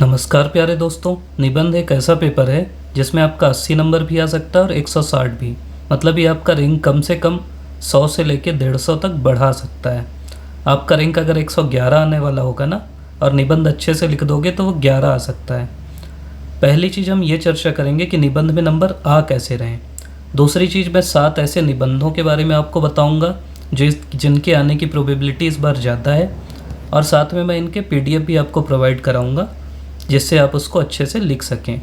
नमस्कार प्यारे दोस्तों। निबंध एक ऐसा पेपर है जिसमें आपका 80 नंबर भी आ सकता है और 160 भी। मतलब ये आपका रैंक कम से कम 100 से लेके 150 तक बढ़ा सकता है। आपका रैंक अगर 111 आने वाला होगा ना और निबंध अच्छे से लिख दोगे तो वो 11 आ सकता है। पहली चीज़ हम ये चर्चा करेंगे कि निबंध में नंबर आ कैसे रहें। दूसरी चीज़ मैं 7 ऐसे निबंधों के बारे में आपको बताऊँगा जिनके आने की प्रोबेबिलिटी इस बार ज़्यादा है, और साथ में मैं इनके PDF भी आपको प्रोवाइड कराऊँगा जिससे आप उसको अच्छे से लिख सकें।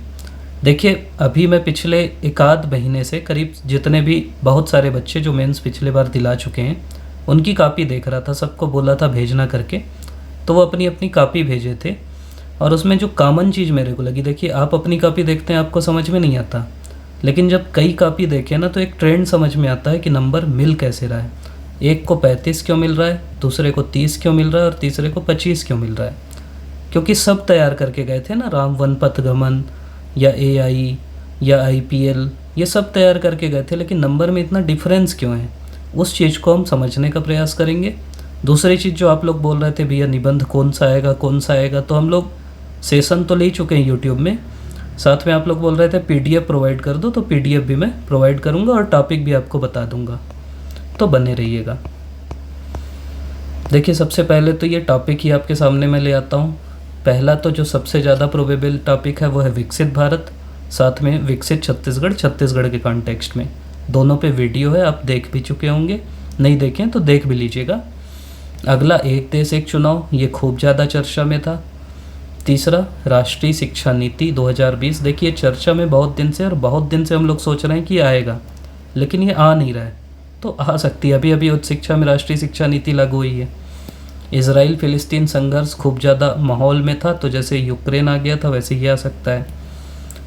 देखिए, अभी मैं पिछले एक आध महीने से करीब जितने भी बहुत सारे बच्चे जो मेंस पिछले बार दिला चुके हैं उनकी कापी देख रहा था। सबको बोला था भेजना करके, तो वो अपनी अपनी कापी भेजे थे। और उसमें जो कॉमन चीज़ मेरे को लगी, देखिए आप अपनी कापी देखते हैं आपको समझ में नहीं आता, लेकिन जब कई कापी देखें ना तो एक ट्रेंड समझ में आता है कि नंबर मिल कैसे रहा है। एक को 35 क्यों मिल रहा है, दूसरे को 30 क्यों मिल रहा है और तीसरे को 25 क्यों मिल रहा है। क्योंकि सब तैयार करके गए थे ना, राम वन पथगमन या AI या IPL, ये सब तैयार करके गए थे, लेकिन नंबर में इतना डिफरेंस क्यों है, उस चीज़ को हम समझने का प्रयास करेंगे। दूसरी चीज़ जो आप लोग बोल रहे थे भैया निबंध कौन सा आएगा कौन सा आएगा, तो हम लोग सेशन तो ले ही चुके हैं यूट्यूब में। साथ में आप लोग बोल रहे थे PDF प्रोवाइड कर दो, तो PDF भी मैं प्रोवाइड करूँगा और टॉपिक भी आपको बता दूँगा, तो बने रहिएगा। देखिए, सबसे पहले तो ये टॉपिक ही आपके सामने मैं ले आता हूँ। पहला तो जो सबसे ज़्यादा प्रोबेबल टॉपिक है वो है विकसित भारत, साथ में विकसित छत्तीसगढ़, छत्तीसगढ़ के कॉन्टेक्स्ट में। दोनों पे वीडियो है, आप देख भी चुके होंगे, नहीं देखें तो देख भी लीजिएगा। अगला एक देश एक चुनाव, ये खूब ज़्यादा चर्चा में था। तीसरा राष्ट्रीय शिक्षा नीति 2020, देखिए चर्चा में बहुत दिन से, और बहुत दिन से हम लोग सोच रहे हैं कि आएगा, लेकिन ये आ नहीं रहा है, तो आ सकती है। अभी अभी उच्च शिक्षा में राष्ट्रीय शिक्षा नीति लागू हुई है। इजराइल फिलिस्तीन संघर्ष खूब ज़्यादा माहौल में था, तो जैसे यूक्रेन आ गया था वैसे ही आ सकता है।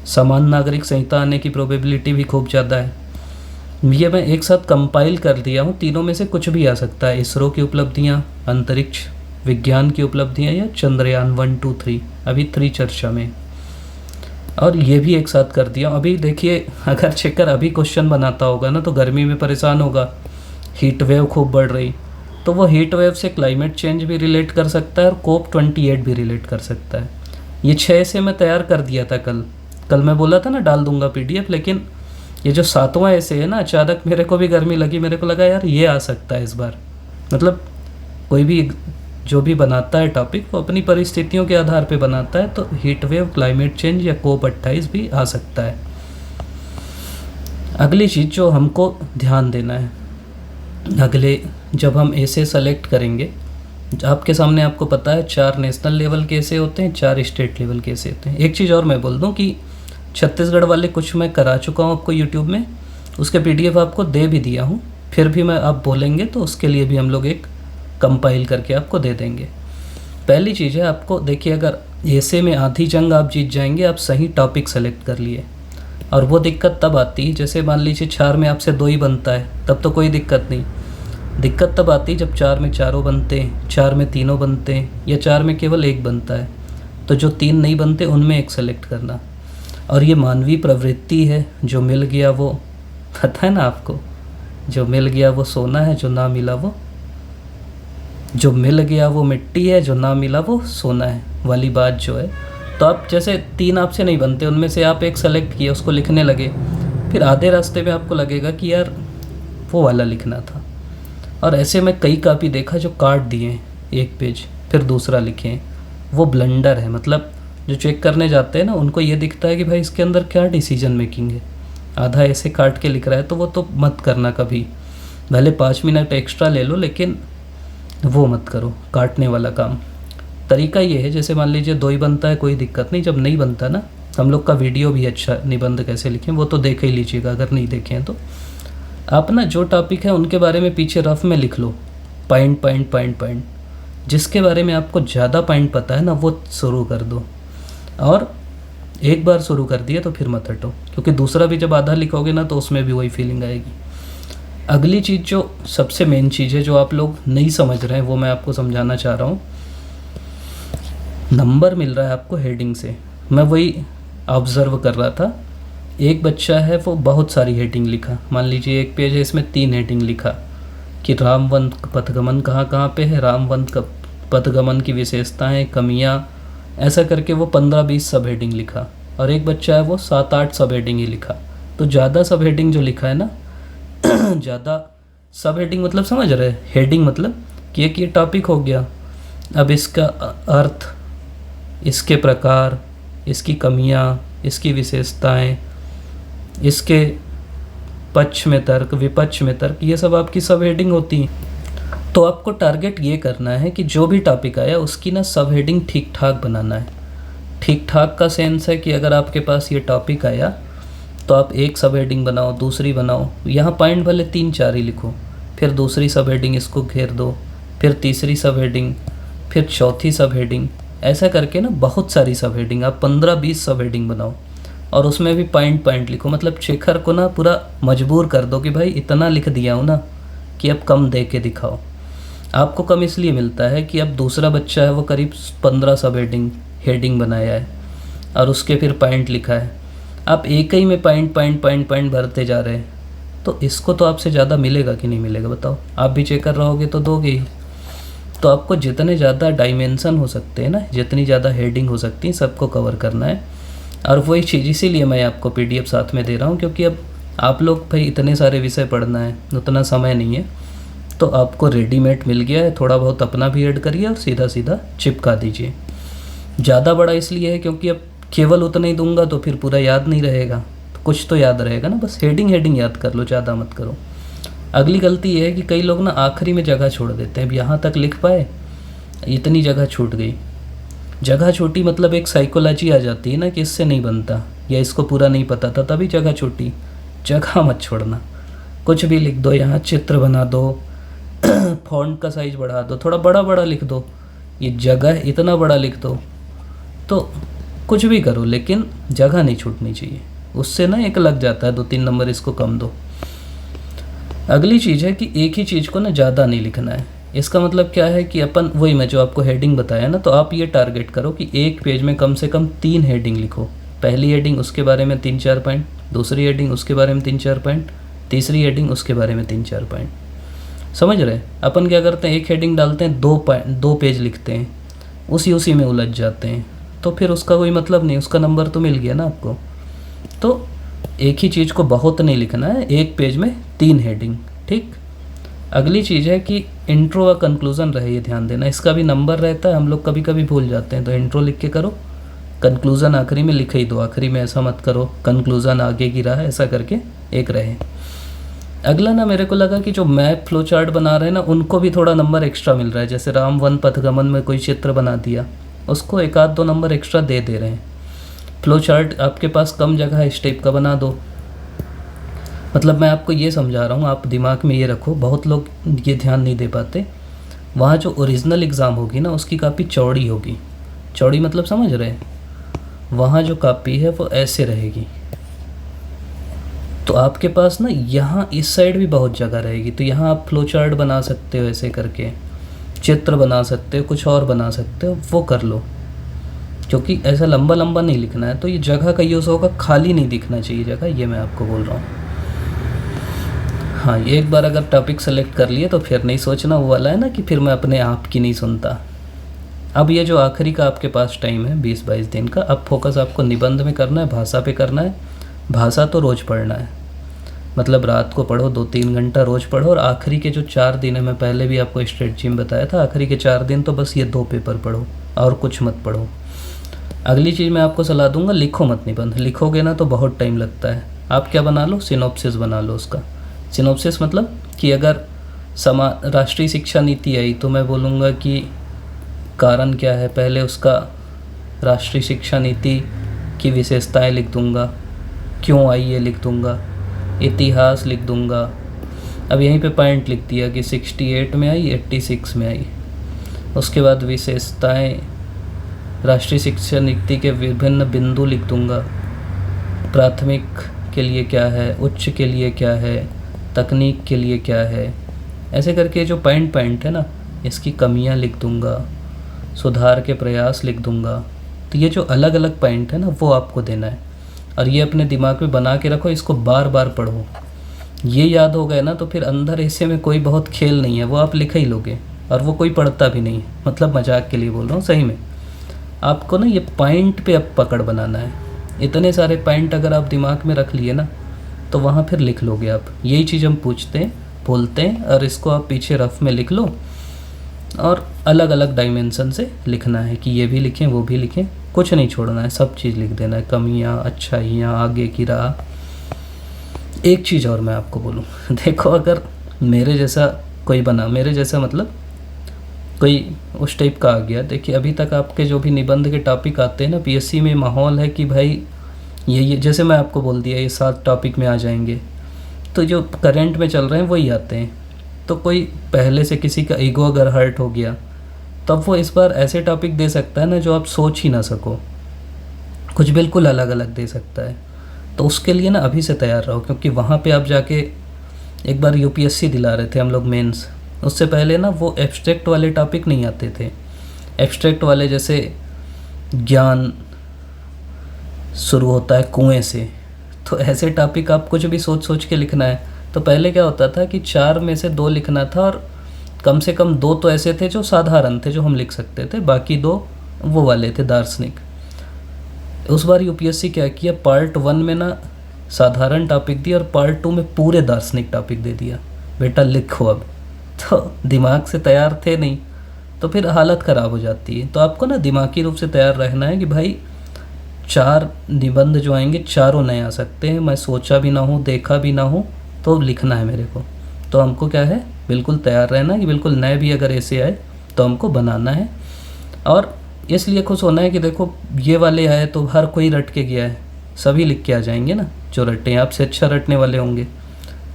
समान नागरिक संहिता आने की प्रोबेबिलिटी भी खूब ज़्यादा है। ये मैं एक साथ कंपाइल कर दिया हूँ, तीनों में से कुछ भी आ सकता है। इसरो की उपलब्धियाँ, अंतरिक्ष विज्ञान की उपलब्धियाँ, या चंद्रयान 1 2 3, अभी 3 चर्चा में, और ये भी एक साथ कर दिया। अभी देखिए, अगर चेकर अभी क्वेश्चन बनाता होगा ना तो गर्मी में परेशान होगा, हीट वेव खूब बढ़ रही, तो वो हीट वेव से क्लाइमेट चेंज भी रिलेट कर सकता है और COP28 भी रिलेट कर सकता है। ये 6 से मैं तैयार कर दिया था कल मैं बोला था ना डाल दूंगा PDF, लेकिन ये जो 7वां ऐसे है ना, अचानक मेरे को भी गर्मी लगी, मेरे को लगा यार ये आ सकता है इस बार। मतलब कोई भी जो भी बनाता है टॉपिक वो अपनी परिस्थितियों के आधार पे बनाता है, तो हीट वेव, क्लाइमेट चेंज या COP28 भी आ सकता है। अगली चीज़ जो हमको ध्यान देना है, अगले जब हम ऐसे सेलेक्ट करेंगे, आपके सामने आपको पता है 4 नेशनल लेवल के ऐसे होते हैं, 4 स्टेट लेवल के ऐसे होते हैं। एक चीज़ और मैं बोल दूं कि छत्तीसगढ़ वाले कुछ मैं करा चुका हूं आपको यूट्यूब में, उसके PDF आपको दे भी दिया हूं, फिर भी मैं आप बोलेंगे तो उसके लिए भी हम लोग एक कंपाइल करके आपको दे देंगे। पहली चीज़ है, आपको देखिए अगर ऐसे में आधी जंग आप जीत जाएंगे, आप सही टॉपिक सेलेक्ट कर लिए, और वो दिक्कत तब आती है जैसे मान लीजिए 4 में आपसे 2 ही बनता है, तब तो कोई दिक्कत नहीं। दिक्कत तब आती है जब 4 में चारों बनते हैं, 4 में तीनों बनते हैं, या 4 में केवल एक बनता है, तो जो 3 नहीं बनते उनमें एक सेलेक्ट करना। और ये मानवीय प्रवृत्ति है, जो मिल गया वो, पता है ना आपको, जो मिल गया वो सोना है, जो ना मिला वो मिट्टी है, जो ना मिला वो सोना है वाली बात जो है। तो आप जैसे 3 आपसे नहीं बनते, उनमें से आप एक सेलेक्ट किया, उसको लिखने लगे, फिर आधे रास्ते में आपको लगेगा कि यार वो वाला लिखना था। और ऐसे में कई कापी देखा जो काट दिए एक पेज फिर दूसरा लिखे, वो ब्लंडर है। मतलब जो चेक करने जाते हैं ना, उनको ये दिखता है कि भाई इसके अंदर क्या डिसीजन मेकिंग है, आधा ऐसे काट के लिख रहा है, तो वो तो मत करना कभी। भले 5 मिनट एक्स्ट्रा ले लो, लेकिन वो मत करो काटने वाला काम। तरीका ये है, जैसे मान लीजिए 2 ही बनता है, कोई दिक्कत नहीं। जब नहीं बनता ना, हम लोग का वीडियो भी अच्छा निबंध कैसे लिखें वो तो देख ही लीजिएगा, अगर नहीं देखे हैं तो। आप ना जो टॉपिक है उनके बारे में पीछे रफ में लिख लो, पॉइंट। जिसके बारे में आपको ज़्यादा पॉइंट पता है ना, वो शुरू कर दो, और एक बार शुरू कर दिया तो फिर मत हटो, क्योंकि दूसरा भी जब आधा लिखोगे ना तो उसमें भी वही फीलिंग आएगी। अगली चीज़ जो सबसे मेन चीज़ है, जो आप लोग नहीं समझ रहे हैं, वो मैं आपको समझाना चाह रहा हूँ। नंबर मिल रहा है आपको हेडिंग से, मैं वही ऑब्ज़र्व कर रहा था। एक बच्चा है वो बहुत सारी हेडिंग लिखा, मान लीजिए एक पेज है इसमें 3 हेडिंग लिखा कि रामवंत पथगमन कहाँ कहाँ पे है, रामवंत पथगमन की विशेषताएं, कमियाँ, ऐसा करके वो 15-20 सब हेडिंग लिखा, और एक बच्चा है वो 7-8 सब हेडिंग ही लिखा। तो ज़्यादा सब हेडिंग जो लिखा है ना ज़्यादा सब हेडिंग मतलब समझ रहे, हेडिंग मतलब कि एक ये टॉपिक हो गया, अब इसका अर्थ, इसके प्रकार, इसकी कमियां, इसकी विशेषताएं, इसके पक्ष में तर्क, विपक्ष में तर्क, ये सब आपकी सब हेडिंग होती हैं। तो आपको टारगेट ये करना है कि जो भी टॉपिक आया उसकी ना सब हेडिंग ठीक ठाक बनाना है। ठीक ठाक का सेंस है कि अगर आपके पास ये टॉपिक आया तो आप एक सब हेडिंग बनाओ, दूसरी बनाओ, यहाँ पॉइंट भले 3-4 ही लिखो, फिर दूसरी सब हेडिंग इसको घेर दो, फिर तीसरी सब हेडिंग, फिर चौथी सब हेडिंग, ऐसा करके ना बहुत सारी सब हेडिंग, आप 15-20 सब हेडिंग बनाओ, और उसमें भी पॉइंट पॉइंट लिखो। मतलब शेखर को ना पूरा मजबूर कर दो कि भाई इतना लिख दिया हूँ ना कि अब कम दे के दिखाओ। आपको कम इसलिए मिलता है कि अब दूसरा बच्चा है वो करीब 15 सब हेडिंग बनाया है और उसके फिर पॉइंट लिखा है, आप एक ही में पॉइंट पॉइंट पॉइंट पॉइंट भरते जा रहे हैं, तो इसको तो आपसे ज़्यादा मिलेगा कि नहीं मिलेगा बताओ? आप भी चेक कर रहोगे तो दोगे ही। तो आपको जितने ज़्यादा डायमेंशन हो सकते हैं ना, जितनी ज़्यादा हेडिंग हो सकती है, सबको कवर करना है। और वही चीज़ इसीलिए मैं आपको PDF साथ में दे रहा हूँ, क्योंकि अब आप लोग भाई इतने सारे विषय पढ़ना है, उतना समय नहीं है, तो आपको रेडीमेड मिल गया है, थोड़ा बहुत अपना भी ऐड करिए और सीधा सीधा चिपका दीजिए। ज़्यादा बड़ा इसलिए है क्योंकि अब केवल उतना ही दूंगा तो फिर पूरा याद नहीं रहेगा, तो कुछ तो याद रहेगा ना, बस हेडिंग याद कर लो, ज़्यादा मत करो। अगली गलती ये है कि कई लोग ना आखिरी में जगह छोड़ देते हैं, अब यहाँ तक लिख पाए, इतनी जगह छूट गई। जगह छोटी मतलब एक साइकोलॉजी आ जाती है ना कि इससे नहीं बनता, या इसको पूरा नहीं पता था तभी जगह छोटी। जगह मत छोड़ना, कुछ भी लिख दो, यहाँ चित्र बना दो, फॉन्ट का साइज बढ़ा दो, थोड़ा बड़ा बड़ा लिख दो, ये जगह इतना बड़ा लिख दो, तो कुछ भी करो लेकिन जगह नहीं छूटनी चाहिए, उससे ना एक लग जाता है 2-3 नंबर, इसको कम दो। अगली चीज़ है कि एक ही चीज़ को ना ज़्यादा नहीं लिखना है। इसका मतलब क्या है कि अपन, वही मैं जो आपको हेडिंग बताया ना, तो आप ये टारगेट करो कि एक पेज में कम से कम 3 हेडिंग लिखो। पहली हेडिंग उसके बारे में 3-4 पॉइंट, दूसरी हेडिंग उसके बारे में 3-4 पॉइंट, तीसरी हेडिंग उसके बारे में 3-4 पॉइंट। समझ रहे? अपन क्या करते हैं, एक हेडिंग डालते हैं, 2 पेज लिखते हैं, उसी में उलझ जाते हैं, तो फिर उसका कोई मतलब नहीं, उसका नंबर तो मिल गया ना आपको। तो एक ही चीज़ को बहुत नहीं लिखना है, एक पेज में 3 हेडिंग, ठीक। अगली चीज़ है कि इंट्रो व कंक्लूज़न रहे, ये ध्यान देना, इसका भी नंबर रहता है, हम लोग कभी कभी भूल जाते हैं। तो इंट्रो लिख के करो, कंक्लूज़न आखिरी में लिख ही दो, आखिरी में ऐसा मत करो कंक्लूज़न आगे की रहा, ऐसा करके एक रहे। अगला ना मेरे को लगा कि जो मैप फ्लो चार्ट बना रहे हैं ना, उनको भी थोड़ा नंबर एक्स्ट्रा मिल रहा है। जैसे राम वन पथगमन में कोई चित्र बना दिया, उसको 1-2 नंबर एक्स्ट्रा दे रहे हैं। फ्लो चार्ट आपके पास कम जगह है, इस टाइप का बना दो। मतलब मैं आपको ये समझा रहा हूँ, आप दिमाग में ये रखो, बहुत लोग ये ध्यान नहीं दे पाते। वहाँ जो ओरिजिनल एग्ज़ाम होगी ना, उसकी कापी चौड़ी होगी। चौड़ी मतलब समझ रहे हैं? वहाँ जो कापी है वो ऐसे रहेगी, तो आपके पास ना यहाँ इस साइड भी बहुत जगह रहेगी, तो यहाँ आप फ्लो चार्ट बना सकते हो, ऐसे करके चित्र बना सकते हो, कुछ और बना सकते हो, वो कर लो। क्योंकि ऐसा लंबा लंबा नहीं लिखना है, तो ये जगह का यूज़ होगा, खाली नहीं दिखना चाहिए जगह, ये मैं आपको बोल रहा हूँ। हाँ, एक बार अगर टॉपिक सेलेक्ट कर लिए तो फिर नहीं सोचना, वो वाला है ना कि फिर मैं अपने आप की नहीं सुनता। अब ये जो आखिरी का आपके पास टाइम है 20-22 दिन का, अब फोकस आपको निबंध में करना है, भाषा पे करना है। भाषा तो रोज़ पढ़ना है, मतलब रात को पढ़ो, 2-3 घंटा रोज़ पढ़ो, और आखिरी के जो 4 दिन है, मैं पहले भी आपको स्ट्रेटजी में बताया था, आखिरी के 4 दिन तो बस ये 2 पेपर पढ़ो और कुछ मत पढ़ो। अगली चीज़ मैं आपको सलाह दूंगा, लिखो मत निबंध। लिखोगे ना तो बहुत टाइम लगता है। आप क्या बना लो, सिनॉप्सिस बना लो उसका। सिनॉप्सिस मतलब कि अगर राष्ट्रीय शिक्षा नीति आई तो मैं बोलूँगा कि कारण क्या है, पहले उसका राष्ट्रीय शिक्षा नीति की विशेषताएं लिख दूँगा, क्यों आई ये लिख दूँगा, इतिहास लिख दूँगा। अब यहीं पे पॉइंट लिख दिया कि 68 में आई, 86 में आई। उसके बाद विशेषताएं, राष्ट्रीय शिक्षा नीति के विभिन्न बिंदु लिख दूँगा, प्राथमिक के लिए क्या है, उच्च के लिए क्या है, तकनीक के लिए क्या है, ऐसे करके जो पॉइंट है ना, इसकी कमियां लिख दूँगा, सुधार के प्रयास लिख दूँगा। तो ये जो अलग अलग पॉइंट है ना, वो आपको देना है, और ये अपने दिमाग में बना के रखो, इसको बार बार पढ़ो। ये याद हो गया ना तो फिर अंदर ऐसे में कोई बहुत खेल नहीं है, वो आप लिख ही लोगे, और वो कोई पढ़ता भी नहीं है। मतलब मजाक के लिए बोल रहा हूँ, सही में आपको ना ये पॉइंट पे अब पकड़ बनाना है। इतने सारे पॉइंट अगर आप दिमाग में रख लिए ना तो वहाँ फिर लिख लोगे आप। यही चीज़ हम पूछते हैं, बोलते हैं, और इसको आप पीछे रफ में लिख लो और अलग अलग डायमेंशन से लिखना है कि ये भी लिखें वो भी लिखें, कुछ नहीं छोड़ना है, सब चीज़ लिख देना है, कमियाँ, अच्छाइयाँ, आगे की राह। एक चीज़ और मैं आपको बोलूँ, देखो अगर मेरे जैसा कोई बना, मेरे जैसा मतलब कोई उस टाइप का आ गया, देखिए अभी तक आपके जो भी निबंध के टॉपिक आते हैं ना पीएससी में, माहौल है कि भाई ये जैसे मैं आपको बोल दिया ये 7 टॉपिक में आ जाएंगे, तो जो करंट में चल रहे हैं वही आते हैं। तो कोई पहले से किसी का ईगो अगर हर्ट हो गया तब वो इस बार ऐसे टॉपिक दे सकता है ना जो आप सोच ही ना सको, कुछ बिल्कुल अलग अलग दे सकता है। तो उसके लिए ना अभी से तैयार रहो, क्योंकि वहाँ पे आप जाके एक बार यूपीएससी दिला रहे थे हम लोग मेंस, उससे पहले ना वो एब्स्ट्रैक्ट वाले टॉपिक नहीं आते थे। एब्स्ट्रैक्ट वाले जैसे ज्ञान शुरू होता है कुएं से, तो ऐसे टॉपिक आप कुछ भी सोच सोच के लिखना है। तो पहले क्या होता था कि 4 में से 2 लिखना था, और कम से कम 2 तो ऐसे थे जो साधारण थे जो हम लिख सकते थे, बाकी 2 वो वाले थे दार्शनिक। उस बार यूपीएससी क्या किया, पार्ट 1 में ना साधारण टॉपिक दिया और पार्ट 2 में पूरे दार्शनिक टॉपिक दे दिया, बेटा लिखो अब। तो दिमाग से तैयार थे नहीं तो फिर हालत ख़राब हो जाती है। तो आपको ना दिमागी रूप से तैयार रहना है कि भाई 4 निबंध जो आएंगे चारों नए आ सकते हैं, मैं सोचा भी ना हूँ, देखा भी ना हूँ, तो लिखना है मेरे को। तो हमको क्या है, बिल्कुल तैयार रहना है कि बिल्कुल नए भी अगर ऐसे आए तो हमको बनाना है। और इसलिए खुश होना है कि देखो ये वाले आए तो हर कोई रट के गया है, सभी लिख के आ जाएंगे ना जो रटे हैं। आपसे अच्छा रटने वाले होंगे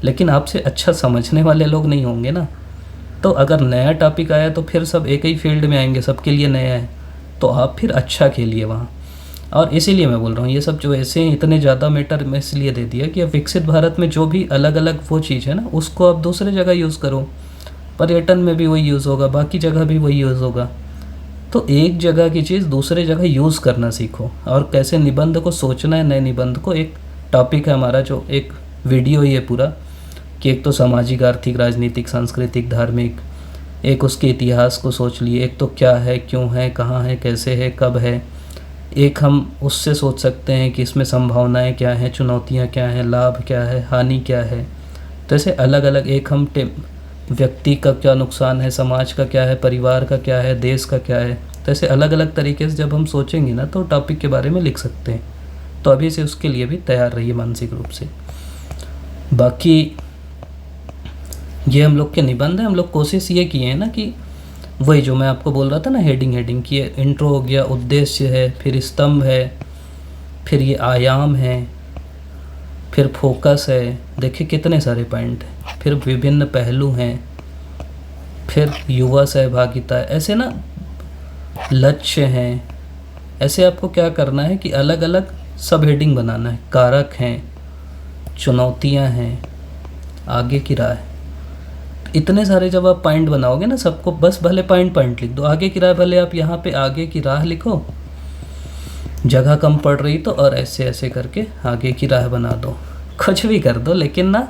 लेकिन आपसे अच्छा समझने वाले लोग नहीं होंगे ना। तो अगर नया टॉपिक आया तो फिर सब एक ही फील्ड में आएंगे, सबके लिए नया है, तो आप फिर अच्छा खेलिए वहाँ। और इसीलिए मैं बोल रहा हूँ ये सब जो ऐसे हैं इतने ज़्यादा मैटर मैं इसलिए दे दिया कि अब विकसित भारत में जो भी अलग अलग वो चीज़ है ना उसको आप दूसरे जगह यूज़ करो। पर्यटन में भी वही यूज़ होगा, बाकी जगह भी वही यूज़ होगा। तो एक जगह की चीज़ दूसरे जगह यूज़ करना सीखो, और कैसे निबंध को सोचना है, नए निबंध को। एक टॉपिक है हमारा जो एक वीडियो ही है पूरा, कि एक तो सामाजिक, आर्थिक, राजनीतिक, सांस्कृतिक, धार्मिक, एक उसके इतिहास को सोच लिए, एक तो क्या है, क्यों है, कहाँ है, कैसे है, कब है। एक हम उससे सोच सकते हैं कि इसमें संभावनाएं क्या हैं, चुनौतियां क्या हैं, लाभ क्या है, हानि क्या है। तो ऐसे अलग अलग, एक हम व्यक्ति का क्या नुकसान है, समाज का क्या है, परिवार का क्या है, देश का क्या है। तो ऐसे अलग अलग तरीके से जब हम सोचेंगे ना तो टॉपिक के बारे में लिख सकते हैं। तो अभी से उसके लिए भी तैयार रहिए मानसिक रूप से। बाकी ये हम लोग के निबंध है, हम लोग कोशिश ये किए हैं ना कि वही जो मैं आपको बोल रहा था ना, हेडिंग की इंट्रो हो गया, उद्देश्य है, फिर स्तंभ है, फिर ये आयाम है, फिर फोकस है, देखिए कितने सारे पॉइंट हैं, फिर विभिन्न पहलू हैं, फिर युवा सहभागिता है, ऐसे ना लक्ष्य हैं। ऐसे आपको क्या करना है कि अलग अलग सब हेडिंग बनाना है। कारक हैं, चुनौतियां हैं, आगे की राह है। इतने सारे जब आप पॉइंट बनाओगे ना, सबको बस भले पॉइंट लिख दो, आगे की राह भले आप यहाँ पे आगे की राह लिखो, जगह कम पड़ रही तो, और ऐसे ऐसे करके आगे की राह बना दो, कुछ भी कर दो, लेकिन ना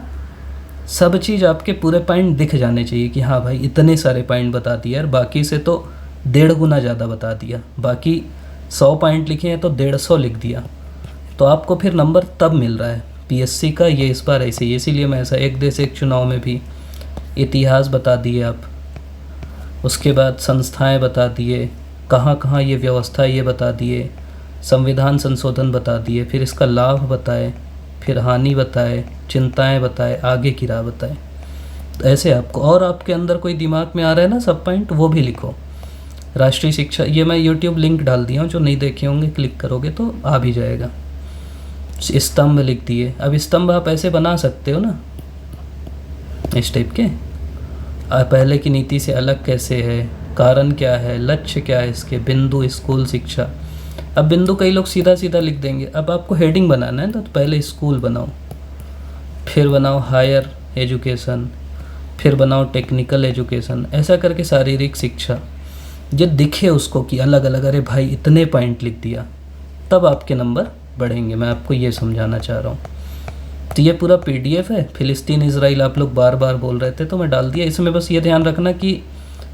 सब चीज़ आपके पूरे पॉइंट दिख जाने चाहिए कि हाँ भाई इतने सारे पॉइंट बता दिया यार, बाकी से तो 1.5 गुना ज़्यादा बता दिया। बाकी 100 पॉइंट लिखे हैं तो 150 लिख दिया, तो आपको फिर नंबर तब मिल रहा है। पीएससी का ये इस बार ऐसे ही, इसीलिए मैं ऐसा एक देश एक चुनाव में भी इतिहास बता दिए आप, उसके बाद संस्थाएं बता दिए, कहाँ कहाँ ये व्यवस्था ये बता दिए, संविधान संशोधन बता दिए, फिर इसका लाभ बताए, फिर हानि बताए, चिंताएं बताए, आगे की राह बताए। तो ऐसे आपको, और आपके अंदर कोई दिमाग में आ रहा है ना सब पॉइंट, वो भी लिखो। राष्ट्रीय शिक्षा, ये मैं यूट्यूब लिंक डाल दिया हूँ, जो नहीं देखे होंगे क्लिक करोगे तो आ भी जाएगा। स्तंभ लिख दिए। अब स्तंभ आप ऐसे बना सकते हो ना, इस टाइप के, पहले की नीति से अलग कैसे है, कारण क्या है, लक्ष्य क्या है इसके, बिंदु, स्कूल शिक्षा। अब बिंदु कई लोग सीधा सीधा लिख देंगे, अब आपको हेडिंग बनाना है तो पहले स्कूल बनाओ, फिर बनाओ हायर एजुकेशन, फिर बनाओ टेक्निकल एजुकेशन, ऐसा करके शारीरिक शिक्षा। जो दिखे उसको कि अलग अलग, अरे भाई इतने पॉइंट लिख दिया, तब आपके नंबर बढ़ेंगे। मैं आपको ये समझाना चाह रहा हूँ। तो ये पूरा पीडीएफ है। फिलिस्तीन इजराइल आप लोग बार बार बोल रहे थे तो मैं डाल दिया। इसमें बस ये ध्यान रखना कि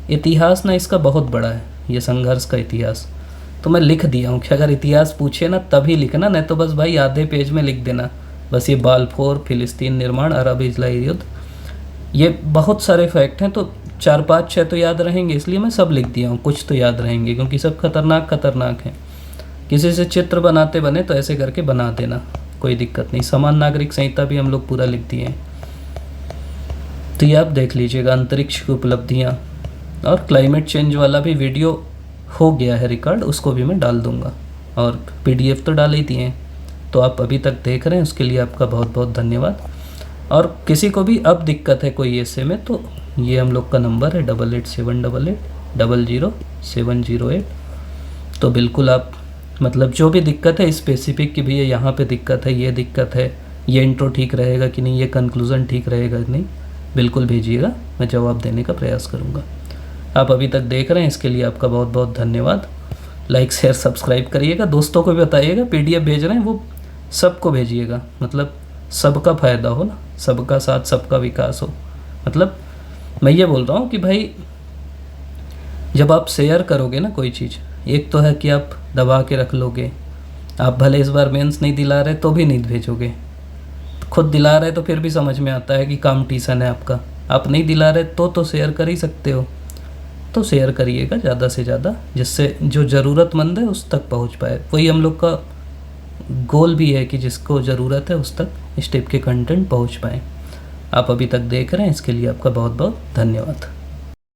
इतिहास ना इसका बहुत बड़ा है, ये संघर्ष का इतिहास। तो मैं लिख दिया हूँ कि अगर इतिहास पूछे ना तभी लिखना, नहीं तो बस भाई आधे पेज में लिख देना बस ये बाल्फोर, फिलिस्तीन निर्माण, अरब इजराइल युद्ध, ये बहुत सारे फैक्ट हैं, तो 4 5 6 तो याद रहेंगे, इसलिए मैं सब लिख दिया हूँ। कुछ तो याद रहेंगे क्योंकि सब खतरनाक खतरनाक हैं। किसी से चित्र बनाते बने तो ऐसे करके बना देना, कोई दिक्कत नहीं। समान नागरिक संहिता भी हम लोग पूरा लिख दिए हैं। तो ये आप देख लीजिएगा, अंतरिक्ष की उपलब्धियाँ, और क्लाइमेट चेंज वाला भी वीडियो हो गया है रिकॉर्ड, उसको भी मैं डाल दूँगा, और PDF तो डाल ही दिए हैं। तो आप अभी तक देख रहे हैं, उसके लिए आपका बहुत बहुत धन्यवाद। और किसी को भी अब दिक्कत है कोई ऐसे में, तो ये हम लोग का नंबर है 887888000708। तो बिल्कुल आप मतलब जो भी दिक्कत है स्पेसिफिक कि भैया यहाँ पे दिक्कत है, ये दिक्कत है, ये इंट्रो ठीक रहेगा कि नहीं, ये कंक्लूज़न ठीक रहेगा कि नहीं, बिल्कुल भेजिएगा, मैं जवाब देने का प्रयास करूँगा। आप अभी तक देख रहे हैं, इसके लिए आपका बहुत बहुत धन्यवाद। लाइक शेयर सब्सक्राइब करिएगा, दोस्तों को भी बताइएगा, PDF भेज रहे हैं वो सबको भेजिएगा, मतलब सबका फ़ायदा हो ना, सबका साथ सबका विकास हो। मतलब मैं ये बोल रहा हूँ कि भाई जब आप शेयर करोगे ना कोई चीज़, एक तो है कि आप दबा के रख लोगे, आप भले इस बार मेंस नहीं दिला रहे तो भी नहीं भेजोगे, खुद दिला रहे तो फिर भी समझ में आता है कि कंपटीशन है आपका, आप नहीं दिला रहे तो शेयर कर ही सकते हो। तो शेयर करिएगा ज़्यादा से ज़्यादा, जिससे जो ज़रूरतमंद है उस तक पहुंच पाए। वही हम लोग का गोल भी है कि जिसको ज़रूरत है उस तक इस टाइप के कंटेंट पहुंच पाए। आप अभी तक देख रहे हैं, इसके लिए आपका बहुत बहुत धन्यवाद।